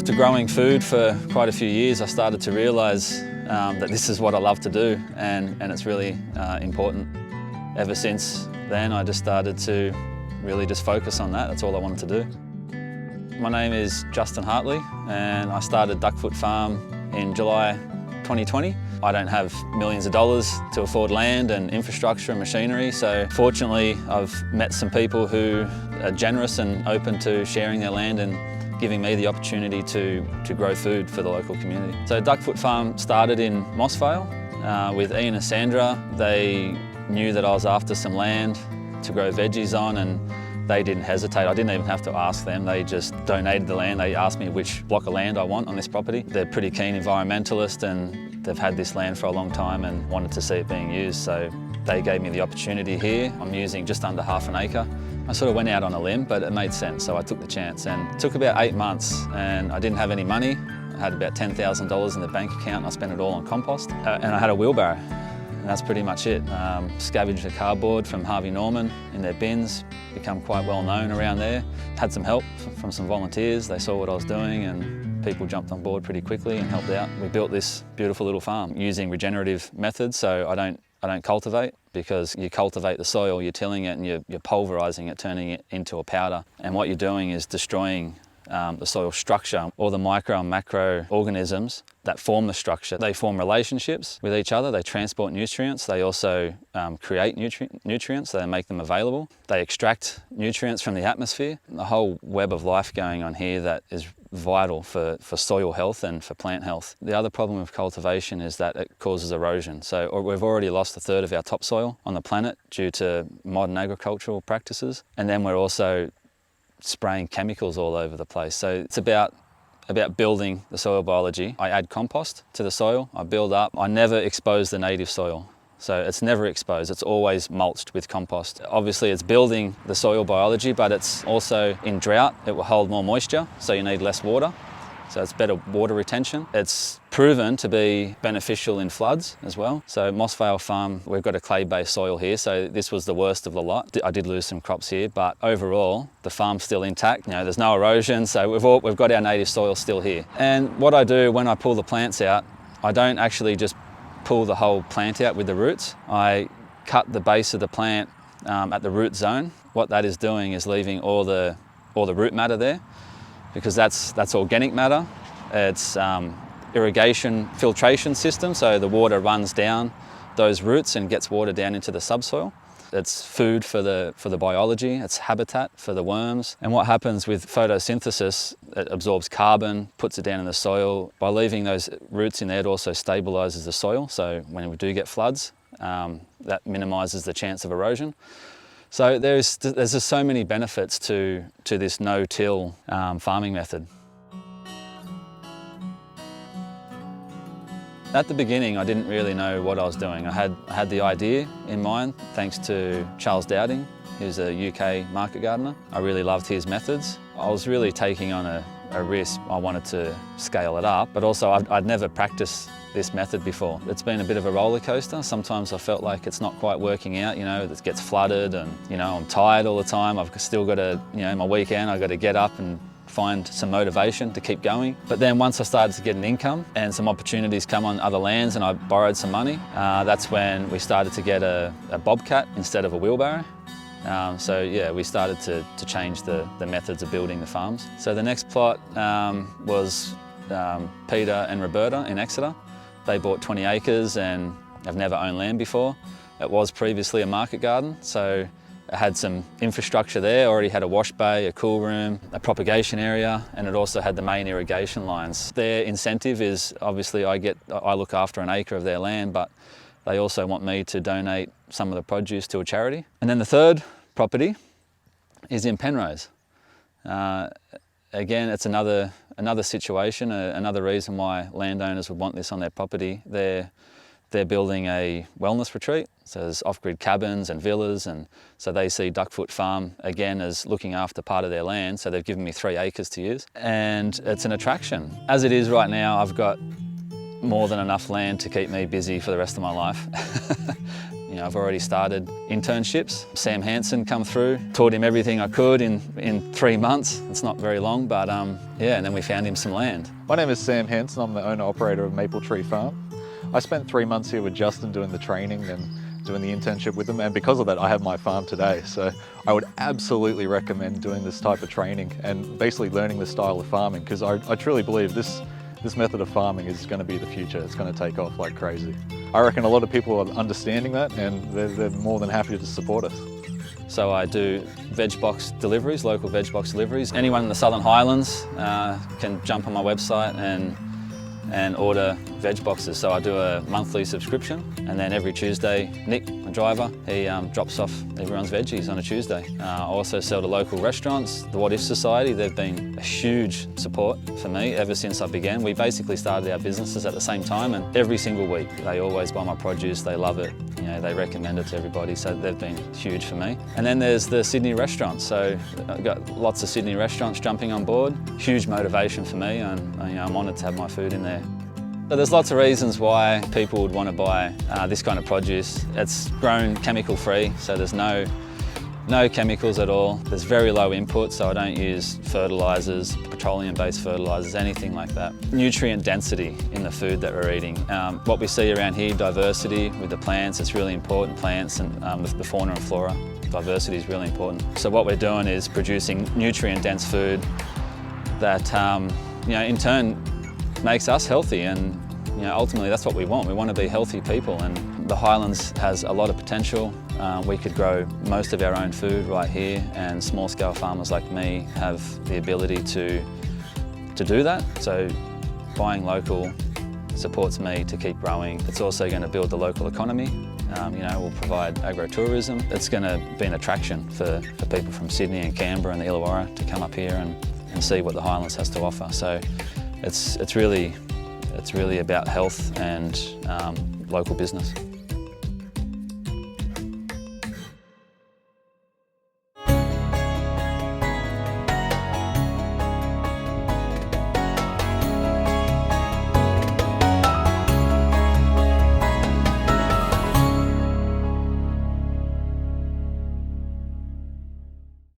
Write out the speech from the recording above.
After growing food for quite a few years, I started to realise that this is what I love to do, and it's really important. Ever since then, I just started to really just focus on that. That's all I wanted to do. My name is Justin Hartley, and I started Duckfoot Farm in July 2020. I don't have millions of dollars to afford land and infrastructure and machinery, so fortunately I've met some people who are generous and open to sharing their land and giving me the opportunity to grow food for the local community. So Duckfoot Farm started in Moss Vale with Ian and Sandra. They knew that I was after some land to grow veggies on, and they didn't hesitate. I didn't even have to ask them. They just donated the land. They asked me which block of land I want on this property. They're pretty keen environmentalists, and they've had this land for a long time and wanted to see it being used. So they gave me the opportunity here. I'm using just under half an acre. I sort of went out on a limb, but it made sense, so I took the chance. And it took about 8 months, and I didn't have any money. I had about $10,000 in the bank account, and I spent it all on compost. And I had a wheelbarrow. And that's pretty much it. Scavenged the cardboard from Harvey Norman in their bins, become quite well known around there. Had some help from some volunteers. They saw what I was doing, and people jumped on board pretty quickly and helped out. We built this beautiful little farm using regenerative methods, so I don't cultivate, because you cultivate the soil, you're tilling it and you're pulverising it, turning it into a powder. And what you're doing is destroying the soil structure. All the micro and macro organisms that form the structure, they form relationships with each other, they transport nutrients, they also create nutrients, they make them available. They extract nutrients from the atmosphere. The whole web of life going on here that is vital for soil health and for plant health. The other problem with cultivation is that it causes erosion. So we've already lost a third of our topsoil on the planet due to modern agricultural practices. And then we're also spraying chemicals all over the place. So it's about building the soil biology. I add compost to the soil, I build up. I never expose the native soil. So it's never exposed, it's always mulched with compost. Obviously it's building the soil biology, but it's also in drought, it will hold more moisture, so you need less water. So it's better water retention. It's proven to be beneficial in floods as well. So Moss Vale Farm, we've got a clay-based soil here, so this was the worst of the lot. I did lose some crops here, but overall, the farm's still intact. You know, there's no erosion, so we've got our native soil still here. And what I do when I pull the plants out, I don't actually just pull the whole plant out with the roots. I cut the base of the plant at the root zone. What that is doing is leaving all the root matter there, because that's organic matter. It's irrigation filtration system, so the water runs down those roots and gets water down into the subsoil. It's food for the biology, it's habitat for the worms. And what happens with photosynthesis, it absorbs carbon, puts it down in the soil. By leaving those roots in there, it also stabilises the soil, so when we do get floods, that minimises the chance of erosion. So there's just so many benefits to this no-till farming method. At the beginning, I didn't really know what I was doing. I had the idea in mind thanks to Charles Dowding, who's a UK market gardener. I really loved his methods. I was really taking on a risk. I wanted to scale it up, but also I'd never practiced this method before. It's been a bit of a roller coaster. Sometimes I felt like it's not quite working out, you know, it gets flooded and, you know, I'm tired all the time. I've still got to, you know, my weekend, I've got to get up and find some motivation to keep going. But then once I started to get an income and some opportunities come on other lands and I borrowed some money, that's when we started to get a bobcat instead of a wheelbarrow. So yeah, we started to change the methods of building the farms. So the next plot was Peter and Roberta in Exeter. They bought 20 acres and have never owned land before. It was previously a market garden, so it had some infrastructure there, already had a wash bay, a cool room, a propagation area, and it also had the main irrigation lines. Their incentive is, obviously I look after an acre of their land, but they also want me to donate some of the produce to a charity. And then the third property is in Penrose. Again, it's another situation, another reason why landowners would want this on their property. They're building a wellness retreat, so there's off-grid cabins and villas, and so they see Duckfoot Farm again as looking after part of their land, so they've given me 3 acres to use. And it's an attraction. As it is right now, I've got more than enough land to keep me busy for the rest of my life. I've already started internships. Sam Hansen come through, taught him everything I could in 3 months. It's not very long, but yeah, and then we found him some land. My name is Sam Hansen. I'm the owner-operator of Maple Tree Farm. I spent 3 months here with Justin doing the training and doing the internship with him, and because of that I have my farm today. So I would absolutely recommend doing this type of training and basically learning the style of farming, because I truly believe this method of farming is going to be the future. It's going to take off like crazy. I reckon a lot of people are understanding that, and they're more than happy to support us. So I do veg box deliveries, local veg box deliveries. Anyone in the Southern Highlands can jump on my website and order veg boxes. So I do a monthly subscription, and then every Tuesday, Nick, my driver, he drops off everyone's veggies on a Tuesday. I also sell to local restaurants. The What If Society, they've been a huge support for me ever since I began. We basically started our businesses at the same time, and every single week they always buy my produce, they love it. They recommend it to everybody, so they've been huge for me. And then there's the Sydney restaurants. So I've got lots of Sydney restaurants jumping on board. Huge motivation for me, and I'm honoured to have my food in there. So there's lots of reasons why people would want to buy this kind of produce. It's grown chemical free, so there's no chemicals at all. There's very low input, so I don't use fertilisers, petroleum-based fertilisers, anything like that. Nutrient density in the food that we're eating. What we see around here, diversity with the plants, it's really important, plants and the fauna and flora. Diversity is really important. So what we're doing is producing nutrient-dense food that in turn makes us healthy, and ultimately that's what we want. We want to be healthy people, and the Highlands has a lot of potential. We could grow most of our own food right here, and small-scale farmers like me have the ability to do that. So buying local supports me to keep growing. It's also going to build the local economy. We'll provide agro-tourism. It's going to be an attraction for people from Sydney and Canberra and the Illawarra to come up here and see what the Highlands has to offer. So it's really about health and local business.